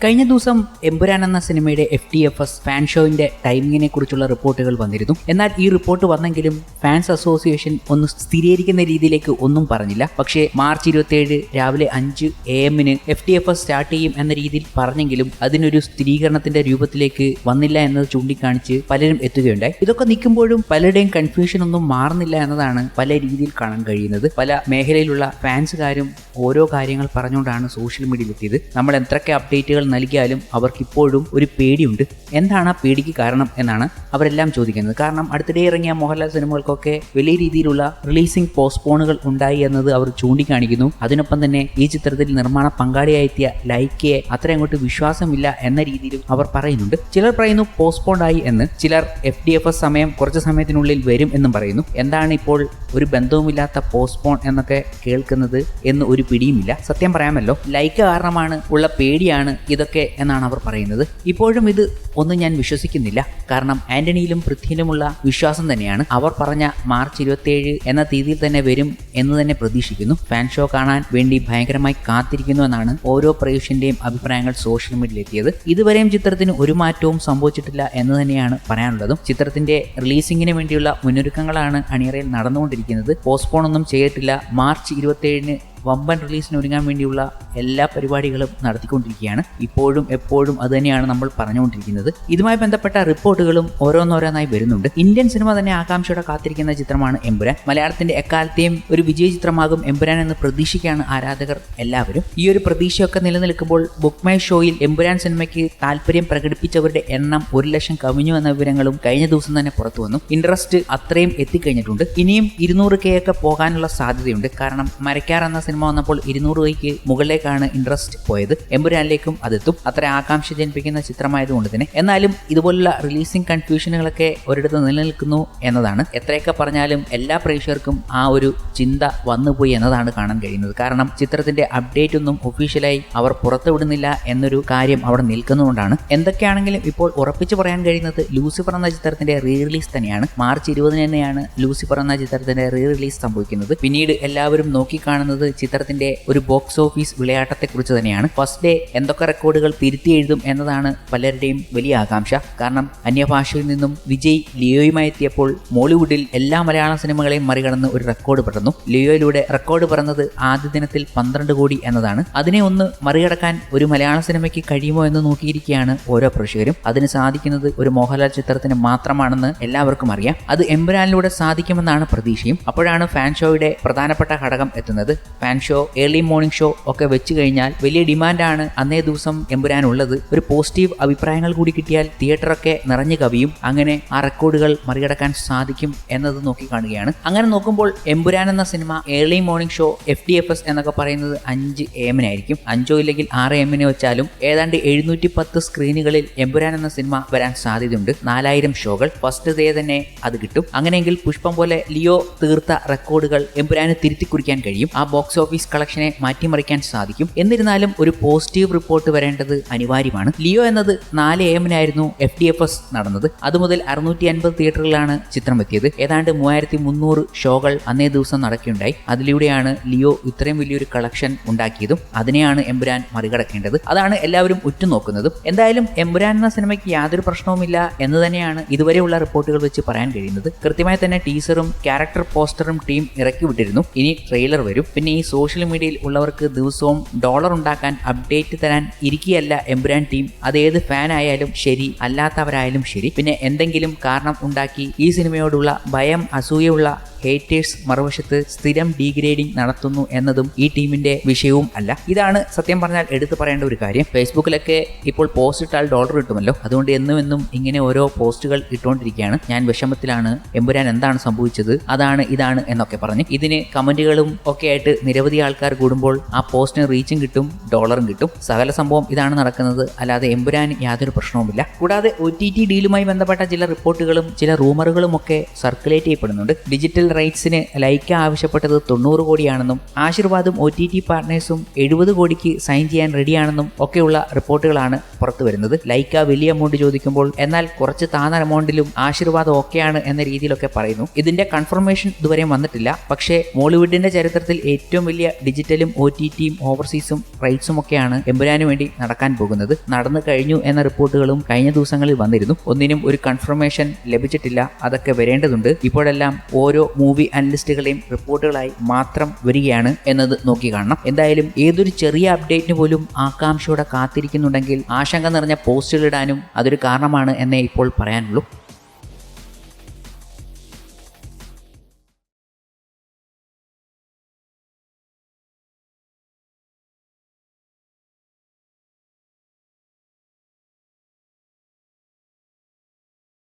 കഴിഞ്ഞ ദിവസം എമ്പുരാൻ എന്ന സിനിമയുടെ FTFS ഫാൻ ഷോയിന്റെ ടൈമിങ്ങിനെ കുറിച്ചുള്ള റിപ്പോർട്ടുകൾ വന്നിരുന്നു. എന്നാൽ ഈ റിപ്പോർട്ട് വന്നെങ്കിലും ഫാൻസ് അസോസിയേഷൻ ഒന്ന് സ്ഥിരീകരിക്കുന്ന രീതിയിലേക്ക് ഒന്നും പറഞ്ഞില്ല. പക്ഷേ മാർച്ച് 27 രാവിലെ 5 AM FTFS സ്റ്റാർട്ട് ചെയ്യും എന്ന രീതിയിൽ പറഞ്ഞെങ്കിലും അതിനൊരു സ്ഥിരീകരണത്തിന്റെ രൂപത്തിലേക്ക് വന്നില്ല എന്നത് ചൂണ്ടിക്കാണിച്ച് പലരും എത്തുകയുണ്ടായി. ഇതൊക്കെ നിൽക്കുമ്പോഴും പലരുടെയും കൺഫ്യൂഷൻ ഒന്നും മാറുന്നില്ല എന്നതാണ് പല രീതിയിൽ കാണാൻ കഴിയുന്നത്. പല മേഖലയിലുള്ള ഫാൻസുകാരും ഓരോ കാര്യങ്ങൾ പറഞ്ഞുകൊണ്ടാണ് സോഷ്യൽ മീഡിയയിൽ എത്തിയത്. നമ്മൾ എത്രയൊക്കെ അപ്ഡേറ്റുകൾ നൽകിയാലും അവർക്കിപ്പോഴും ഒരു പേടിയുണ്ട്. എന്താണ് ആ പേടിക്ക് കാരണം എന്നാണ് അവരെല്ലാം ചോദിക്കുന്നത്. കാരണം അടുത്തിടെ ഇറങ്ങിയ മോഹൻലാൽ സിനിമകൾക്കൊക്കെ വലിയ രീതിയിലുള്ള റിലീസിംഗ് പോസ്റ്റ്പോണുകൾ ഉണ്ടായി എന്നത് അവർ ചൂണ്ടിക്കാണിക്കുന്നു. അതിനൊപ്പം തന്നെ ഈ ചിത്രത്തിൽ നിർമ്മാണ പങ്കാളിയായെത്തിയ ലൈക്കയെ അത്ര അങ്ങോട്ട് വിശ്വാസമില്ല എന്ന രീതിയിലും അവർ പറയുന്നുണ്ട്. ചിലർ പറയുന്നു പോസ്റ്റ്പോണ്ട് ആയി എന്ന്, ചിലർ FTFS സമയം കുറച്ച് സമയത്തിനുള്ളിൽ വരും എന്നും പറയുന്നു. എന്താണ് ഇപ്പോൾ ഒരു ബന്ധവുമില്ലാത്ത പോസ്റ്റ്പോൺ എന്നൊക്കെ കേൾക്കുന്നത് എന്ന് ഒരു പിടിയുമില്ല. സത്യം പറയാമല്ലോ, ലൈക്ക കാരണമാണ് ഉള്ള പേടിയാണ് ഇതൊക്കെ എന്നാണ് അവർ പറയുന്നത്. ഇപ്പോഴും ഇത് ഒന്നും ഞാൻ വിശ്വസിക്കുന്നില്ല. കാരണം ആന്റണിയിലും പൃഥ്വിയിലുമുള്ള വിശ്വാസം തന്നെയാണ്. അവർ പറഞ്ഞ മാർച്ച് 27 എന്ന തീയതിയിൽ തന്നെ വരും എന്ന് തന്നെ പ്രതീക്ഷിക്കുന്നു. ഫാൻ ഷോ കാണാൻ വേണ്ടി ഭയങ്കരമായി കാത്തിരിക്കുന്നു എന്നാണ് ഓരോ പ്രേക്ഷകന്റെയും അഭിപ്രായങ്ങൾ സോഷ്യൽ മീഡിയയിൽ എത്തിയത്. ഇതുവരെയും ചിത്രത്തിന് ഒരു മാറ്റവും സംഭവിച്ചിട്ടില്ല എന്ന് തന്നെയാണ് പറയാനുള്ളതും. ചിത്രത്തിന്റെ റിലീസിംഗിന് വേണ്ടിയുള്ള മുന്നൊരുക്കങ്ങളാണ് അണിയറയിൽ നടന്നുകൊണ്ടിരിക്കുന്നത്. പോസ്റ്റ്പോൺ ഒന്നും ചെയ്തിട്ടില്ല. മാർച്ച് 27 വമ്പൻ റിലീസിന് ഒരുങ്ങാൻ വേണ്ടിയുള്ള എല്ലാ പരിപാടികളും നടത്തിക്കൊണ്ടിരിക്കുകയാണ്. ഇപ്പോഴും എപ്പോഴും അത് തന്നെയാണ് നമ്മൾ പറഞ്ഞുകൊണ്ടിരിക്കുന്നത്. ഇതുമായി ബന്ധപ്പെട്ട റിപ്പോർട്ടുകളും ഓരോന്നോരോന്നായി വരുന്നുണ്ട്. ഇന്ത്യൻ സിനിമ തന്നെ ആകാംക്ഷയോടെ കാത്തിരിക്കുന്ന ചിത്രമാണ് എമ്പുരാൻ. മലയാളത്തിന്റെ എക്കാലത്തെയും ഒരു വിജയ ചിത്രമാകും എമ്പുരാൻ എന്ന് പ്രതീക്ഷിക്കുകയാണ് ആരാധകർ എല്ലാവരും. ഈ ഒരു പ്രതീക്ഷയൊക്കെ നിലനിൽക്കുമ്പോൾ ബുക്ക് മൈ ഷോയിൽ എമ്പുരാൻ സിനിമയ്ക്ക് താല്പര്യം പ്രകടിപ്പിച്ചവരുടെ എണ്ണം 1 ലക്ഷം കവിഞ്ഞു എന്ന വിവരങ്ങളും കഴിഞ്ഞ ദിവസം തന്നെ പുറത്തു വന്നു. ഇൻട്രസ്റ്റ് അത്രയും എത്തിക്കഴിഞ്ഞിട്ടുണ്ട്. ഇനിയും 200K ഒക്കെ പോകാനുള്ള സാധ്യതയുണ്ട്. കാരണം മരക്കാർ എന്ന സിനിമ വന്നപ്പോൾ 200K മുകളിലേക്കാണ് ഇൻട്രസ്റ്റ് പോയത്. എമ്പുരാനിലേക്കും അതെത്തും. അത്ര ആകാംക്ഷ ജനിപ്പിക്കുന്ന ചിത്രമായതുകൊണ്ട് തന്നെ. എന്നാലും ഇതുപോലുള്ള റിലീസിംഗ് കൺഫ്യൂഷനുകളൊക്കെ ഒരിടത്ത് നിലനിൽക്കുന്നു എന്നതാണ്. എത്രയൊക്കെ പറഞ്ഞാലും എല്ലാ പ്രേക്ഷകർക്കും ആ ഒരു ചിന്ത വന്നുപോയി എന്നതാണ് കാണാൻ കഴിയുന്നത്. കാരണം ചിത്രത്തിന്റെ അപ്ഡേറ്റ് ഒന്നും ഒഫീഷ്യലായി അവർ പുറത്തുവിടുന്നില്ല എന്നൊരു കാര്യം അവിടെ നിൽക്കുന്നതുകൊണ്ടാണ്. എന്തൊക്കെയാണെങ്കിലും ഇപ്പോൾ ഉറപ്പിച്ചു പറയാൻ കഴിയുന്നത് ലൂസിഫർ എന്ന ചിത്രത്തിന്റെ റീ റിലീസ് തന്നെയാണ്. മാർച്ച് 20 തന്നെയാണ് ലൂസിഫർ എന്ന ചിത്രത്തിന്റെ റീ റിലീസ് സംഭവിക്കുന്നത്. പിന്നീട് എല്ലാവരും നോക്കിക്കാണുന്നത് ചിത്രത്തിന്റെ ഒരു ബോക്സ് ഓഫീസ് വിളയാട്ടത്തെക്കുറിച്ച് തന്നെയാണ്. ഫസ്റ്റ് ഡേ എന്തൊക്കെ റെക്കോർഡുകൾ തിരുത്തി എഴുതും എന്നതാണ് പലരുടെയും വലിയ ആകാംക്ഷ. കാരണം അന്യഭാഷയിൽ നിന്നും വിജയ് ലിയോയുമായി എത്തിയപ്പോൾ മോളിവുഡിൽ എല്ലാ മലയാള സിനിമകളെയും മറികടന്ന് ഒരു റെക്കോർഡ് പിറന്നു. ലിയോയിലൂടെ റെക്കോർഡ് പിറന്നത് ആദ്യ ദിനത്തിൽ 12 കോടി എന്നതാണ്. അതിനെ ഒന്ന് മറികടക്കാൻ ഒരു മലയാള സിനിമയ്ക്ക് കഴിയുമോ എന്ന് നോക്കിയിരിക്കുകയാണ് ഓരോ പ്രേക്ഷകരും. അതിന് സാധിക്കുന്നത് ഒരു മോഹൻലാൽ ചിത്രത്തിന് മാത്രമാണെന്ന് എല്ലാവർക്കും അറിയാം. അത് എമ്പുരാനിലൂടെ സാധിക്കുമെന്നാണ് പ്രതീക്ഷയും. അപ്പോഴാണ് ഫാൻ ഷോയുടെ പ്രധാനപ്പെട്ട ഘടകം എത്തുന്നത്. Fan show, early morning show ഒക്കെ വെച്ച് കഴിഞ്ഞാൽ വലിയ ഡിമാൻഡാണ് അന്നേ ദിവസം എമ്പുരാൻ ഉള്ളത്. ഒരു പോസിറ്റീവ് അഭിപ്രായങ്ങൾ കൂടി കിട്ടിയാൽ തിയേറ്ററൊക്കെ നിറഞ്ഞു കവിയും. അങ്ങനെ ആ റെക്കോർഡുകൾ മറികടക്കാൻ സാധിക്കും എന്നത് നോക്കി കാണുകയാണ്. അങ്ങനെ നോക്കുമ്പോൾ എമ്പുരാൻ എന്ന cinema early morning show FTFS എന്നൊക്കെ പറയുന്നത് 5 AM ആയിരിക്കും. 5 ഇല്ലെങ്കിൽ 6 AM വെച്ചാലും ഏതാണ്ട് 710 സ്ക്രീനുകളിൽ എമ്പുരാൻ എന്ന സിനിമ വരാൻ സാധ്യതയുണ്ട്. 4000 ഷോകൾ ഫസ്റ്റ് ഡേ തന്നെ അത് കിട്ടും. അങ്ങനെയെങ്കിൽ പുഷ്പം പോലെ ലിയോ തീർത്ത റെക്കോർഡുകൾ എമ്പുരാന് തിരുത്തി കുറിക്കാൻ കഴിയും. ആ ബോക്സ് ഓഫീസ് കളക്ഷനെ മാറ്റിമറിക്കാൻ സാധിക്കും. എന്നിരുന്നാലും ഒരു പോസിറ്റീവ് റിപ്പോർട്ട് വരേണ്ടത് അനിവാര്യമാണ്. ലിയോ എന്നത് 4 AM FTFS നടന്നത്. അതുമുതൽ 650 തിയേറ്ററുകളിലാണ് ചിത്രം എത്തിയത്. ഏതാണ്ട് 3300 ഷോകൾ അന്നേ ദിവസം നടക്കുകയുണ്ടായി. അതിലൂടെയാണ് ലിയോ ഇത്രയും വലിയൊരു കളക്ഷൻ ഉണ്ടാക്കിയതും. അതിനെയാണ് എമ്പുരാൻ മറികടക്കേണ്ടത്. അതാണ് എല്ലാവരും ഉറ്റുനോക്കുന്നതും. എന്തായാലും എമ്പുരാൻ എന്ന സിനിമയ്ക്ക് യാതൊരു പ്രശ്നവുമില്ല എന്ന് തന്നെയാണ് ഇതുവരെയുള്ള റിപ്പോർട്ടുകൾ വെച്ച് പറയാൻ കഴിയുന്നത്. കൃത്യമായി തന്നെ ടീസറും ക്യാരക്ടർ പോസ്റ്ററും ടീം ഇറക്കി വിട്ടിരുന്നു. ഇനി ട്രെയിലർ വരും. പിന്നെ ഈ സോഷ്യൽ മീഡിയയിൽ ഉള്ളവർക്ക് ദിവസവും ഡോളർ ഉണ്ടാക്കാൻ അപ്ഡേറ്റ് തരാൻ ഇരിക്കുകയല്ല എമ്പുരാൻ ടീം. അതേത് ഫാൻ ആയാലും ശരി, അല്ലാത്തവരായാലും ശരി. പിന്നെ എന്തെങ്കിലും കാരണം ഉണ്ടാക്കി ഈ സിനിമയോടുള്ള ഭയം, അസൂയുള്ള ഹേറ്റേഴ്സ് മറുവശത്ത് സ്ഥിരം ഡീഗ്രേഡിംഗ് നടത്തുന്നു എന്നതും ഈ ടീമിന്റെ വിഷയവും അല്ല. ഇതാണ് സത്യം പറഞ്ഞാൽ എടുത്തു പറയേണ്ട ഒരു കാര്യം. ഫേസ്ബുക്കിലൊക്കെ ഇപ്പോൾ പോസ്റ്റ് ഇട്ടാൽ ഡോളർ കിട്ടുമല്ലോ. അതുകൊണ്ട് എന്നും ഇങ്ങനെ ഓരോ പോസ്റ്റുകൾ ഇട്ടുകൊണ്ടിരിക്കുകയാണ്. ഞാൻ വിഷമത്തിലാണ്, എമ്പുരാൻ എന്താണ് സംഭവിച്ചത്, അതാണ് ഇതാണ് എന്നൊക്കെ പറഞ്ഞ്. ഇതിന് കമന്റുകളും ഒക്കെ ആയിട്ട് നിരവധി ആൾക്കാർ കൂടുമ്പോൾ ആ പോസ്റ്റിന് റീച്ചും കിട്ടും, ഡോളറും കിട്ടും. സകല സംഭവം ഇതാണ് നടക്കുന്നത്. അല്ലാതെ എമ്പുരാൻ യാതൊരു പ്രശ്നവുമില്ല. കൂടാതെ OTT ഡീലുമായി ബന്ധപ്പെട്ട ചില റിപ്പോർട്ടുകളും ചില റൂമറുകളും ഒക്കെ സർക്കുലേറ്റ് ചെയ്യപ്പെടുന്നുണ്ട്. ഡിജിറ്റൽ റൈറ്റ്സിന് ലൈക്ക ആവശ്യപ്പെട്ടത് 90 കോടിയാണെന്നും ആശീർവാദും OTT പാർട്ട്നേഴ്സും 70 കോടിക്ക് സൈൻ ചെയ്യാൻ റെഡിയാണെന്നും ഒക്കെയുള്ള റിപ്പോർട്ടുകളാണ് പുറത്തു വരുന്നത്. ലൈക്ക വലിയ എമൗണ്ട് ചോദിക്കുമ്പോൾ എന്നാൽ കുറച്ച് താഴ്ന്ന എമൗണ്ടിലും ആശീർവാദം ഓക്കെയാണ് എന്ന രീതിയിലൊക്കെ പറയുന്നു. ഇതിന്റെ കൺഫർമേഷൻ ഇതുവരെ വന്നിട്ടില്ല. പക്ഷേ മോളിവുഡിന്റെ ചരിത്രത്തിൽ ഏറ്റവും വലിയ ഡിജിറ്റലും OTTയും ഓവർസീസും റൈറ്റ്സും ഒക്കെയാണ് എമ്പുരാന് വേണ്ടി നടക്കാൻ പോകുന്നത്. നടന്നു കഴിഞ്ഞു എന്ന റിപ്പോർട്ടുകളും കഴിഞ്ഞ ദിവസങ്ങളിൽ വന്നിരുന്നു. ഒന്നിനും ഒരു കൺഫർമേഷൻ ലഭിച്ചിട്ടില്ല. അതൊക്കെ വരേണ്ടതുണ്ട്. ഇപ്പോഴെല്ലാം ഓരോ മൂവി അനലിസ്റ്റുകളെയും റിപ്പോർട്ടുകളായി മാത്രം വരികയാണ് എന്നത് നോക്കി കാണണം. എന്തായാലും ഏതൊരു ചെറിയ അപ്ഡേറ്റിന് പോലും ആകാംക്ഷയോടെ കാത്തിരിക്കുന്നുണ്ടെങ്കിൽ ആശങ്ക നിറഞ്ഞ പോസ്റ്റുകൾ ഇടാനും അതൊരു കാരണമാണ് എന്നേ ഇപ്പോൾ പറയാനുള്ളൂ.